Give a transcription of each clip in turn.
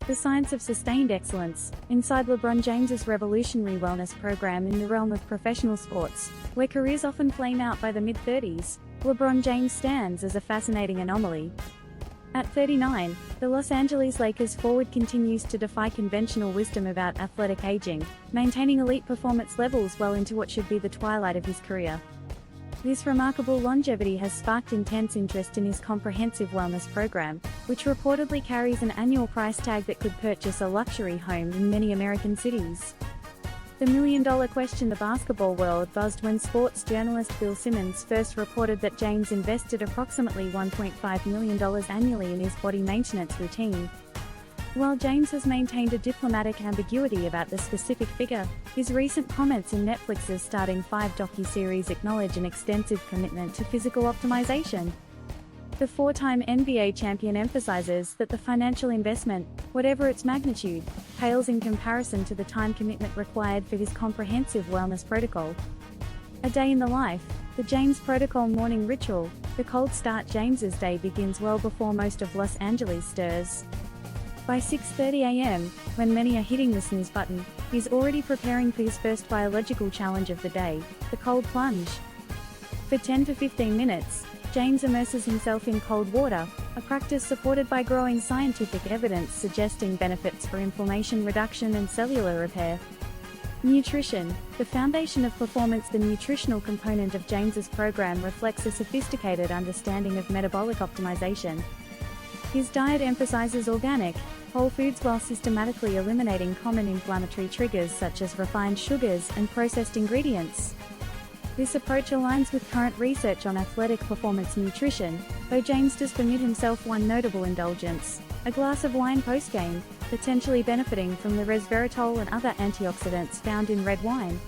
The science of sustained excellence, inside LeBron James's revolutionary wellness program in the realm of professional sports, where careers often flame out by the mid-30s, LeBron James stands as a fascinating anomaly. At 39, the Los Angeles Lakers forward continues to defy conventional wisdom about athletic aging, maintaining elite performance levels well into what should be the twilight of his career. This remarkable longevity has sparked intense interest in his comprehensive wellness program, which reportedly carries an annual price tag that could purchase a luxury home in many American cities. The million-dollar question the basketball world buzzed when sports journalist Bill Simmons first reported that James invested approximately $1.5 million annually in his body maintenance routine. While James has maintained a diplomatic ambiguity about the specific figure, his recent comments in Netflix's Starting 5 docuseries acknowledge an extensive commitment to physical optimization. The four-time NBA champion emphasizes that the financial investment, whatever its magnitude, pales in comparison to the time commitment required for his comprehensive wellness protocol. A day in the life, the James Protocol morning ritual. The cold start. James's day begins well before most of Los Angeles stirs. By 6:30 a.m., when many are hitting the snooze button, he's already preparing for his first biological challenge of the day, the cold plunge. For 10 to 15 minutes, James immerses himself in cold water, a practice supported by growing scientific evidence suggesting benefits for inflammation reduction and cellular repair. Nutrition, the foundation of performance. The nutritional component of James's program reflects a sophisticated understanding of metabolic optimization. His diet emphasizes organic, whole foods while systematically eliminating common inflammatory triggers such as refined sugars and processed ingredients. This approach aligns with current research on athletic performance nutrition, though James does permit himself one notable indulgence: a glass of wine post-game, potentially benefiting from the resveratrol and other antioxidants found in red wine.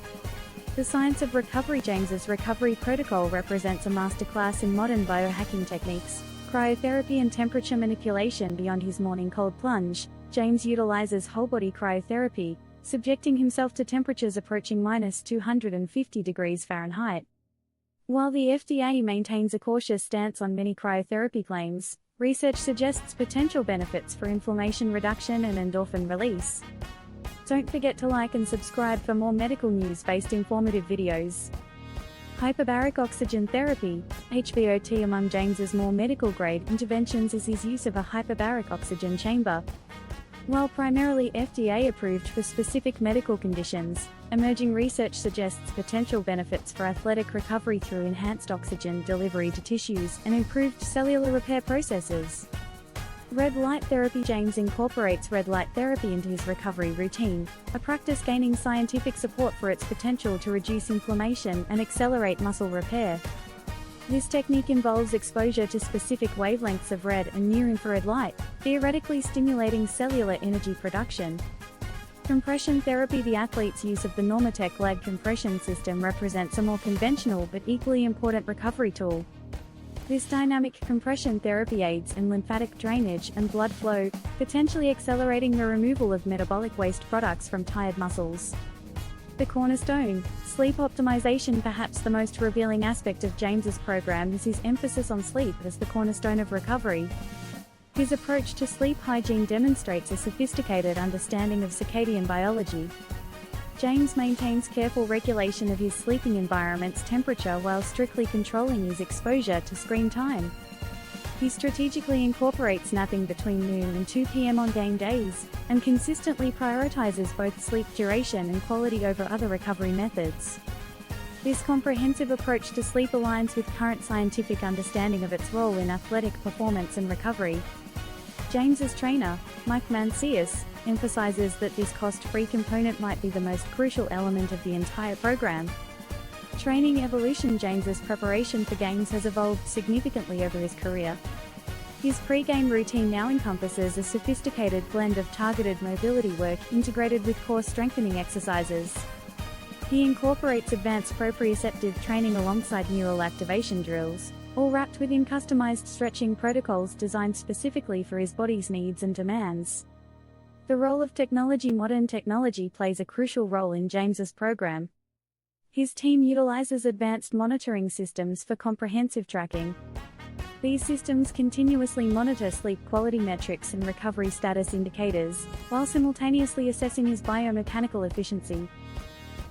The science of recovery. James's recovery protocol represents a masterclass in modern biohacking techniques, cryotherapy and temperature manipulation. Beyond his morning cold plunge, James utilizes whole-body cryotherapy, subjecting himself to temperatures approaching -250 degrees Fahrenheit. While the FDA maintains a cautious stance on many cryotherapy claims, research suggests potential benefits for inflammation reduction and endorphin release. Don't forget to like and subscribe for more medical news-based informative videos. Hyperbaric oxygen therapy, HVOT. Among James's more medical-grade interventions is his use of a hyperbaric oxygen chamber. While primarily FDA-approved for specific medical conditions, emerging research suggests potential benefits for athletic recovery through enhanced oxygen delivery to tissues and improved cellular repair processes. Red light therapy. James incorporates red light therapy into his recovery routine, a practice gaining scientific support for its potential to reduce inflammation and accelerate muscle repair. This technique involves exposure to specific wavelengths of red and near-infrared light, theoretically stimulating cellular energy production. Compression therapy. The athlete's use of the Normatec leg compression system represents a more conventional but equally important recovery tool. This dynamic compression therapy aids in lymphatic drainage and blood flow, potentially accelerating the removal of metabolic waste products from tired muscles. The cornerstone, sleep optimization. Perhaps the most revealing aspect of James's program is his emphasis on sleep as the cornerstone of recovery. His approach to sleep hygiene demonstrates a sophisticated understanding of circadian biology. James maintains careful regulation of his sleeping environment's temperature while strictly controlling his exposure to screen time. He strategically incorporates napping between noon and 2 p.m. on game days, and consistently prioritizes both sleep duration and quality over other recovery methods. This comprehensive approach to sleep aligns with current scientific understanding of its role in athletic performance and recovery. James's trainer, Mike Mancias, emphasizes that this cost-free component might be the most crucial element of the entire program. Training evolution. James's preparation for games has evolved significantly over his career. His pre-game routine now encompasses a sophisticated blend of targeted mobility work integrated with core strengthening exercises. He incorporates advanced proprioceptive training alongside neural activation drills, all wrapped within customized stretching protocols designed specifically for his body's needs and demands. The role of technology. Modern technology plays a crucial role in James's program. His team utilizes advanced monitoring systems for comprehensive tracking. These systems continuously monitor sleep quality metrics and recovery status indicators, while simultaneously assessing his biomechanical efficiency.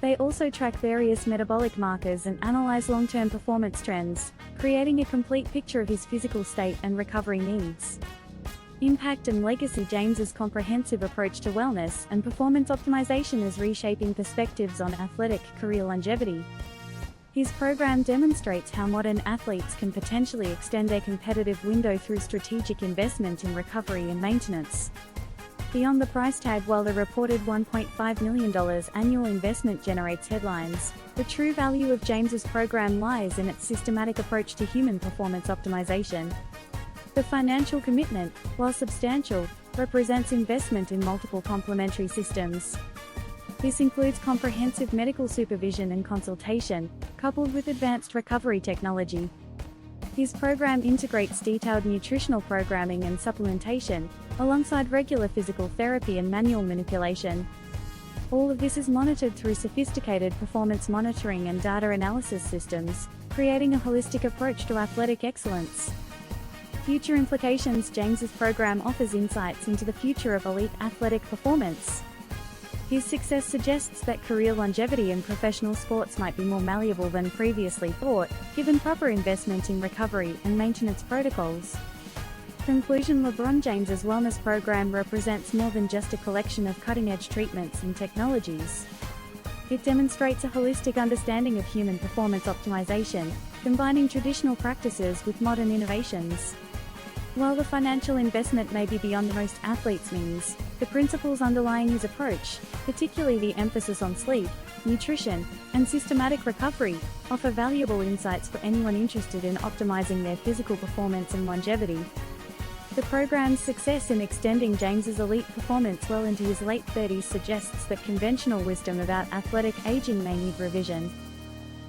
They also track various metabolic markers and analyze long-term performance trends, creating a complete picture of his physical state and recovery needs. Impact and legacy: James's comprehensive approach to wellness and performance optimization is reshaping perspectives on athletic career longevity. His program demonstrates how modern athletes can potentially extend their competitive window through strategic investment in recovery and maintenance. Beyond the price tag, while the reported $1.5 million annual investment generates headlines, the true value of James's program lies in its systematic approach to human performance optimization. The financial commitment, while substantial, represents investment in multiple complementary systems. This includes comprehensive medical supervision and consultation, coupled with advanced recovery technology. His program integrates detailed nutritional programming and supplementation, alongside regular physical therapy and manual manipulation. All of this is monitored through sophisticated performance monitoring and data analysis systems, creating a holistic approach to athletic excellence. Future implications: James's program offers insights into the future of elite athletic performance. His success suggests that career longevity in professional sports might be more malleable than previously thought, given proper investment in recovery and maintenance protocols. Conclusion: LeBron James's wellness program represents more than just a collection of cutting-edge treatments and technologies. It demonstrates a holistic understanding of human performance optimization, combining traditional practices with modern innovations. While the financial investment may be beyond most athletes' means, the principles underlying his approach, particularly the emphasis on sleep, nutrition, and systematic recovery, offer valuable insights for anyone interested in optimizing their physical performance and longevity. The program's success in extending James's elite performance well into his late 30s suggests that conventional wisdom about athletic aging may need revision.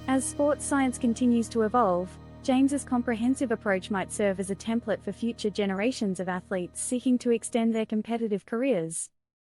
As sports science continues to evolve, James's comprehensive approach might serve as a template for future generations of athletes seeking to extend their competitive careers.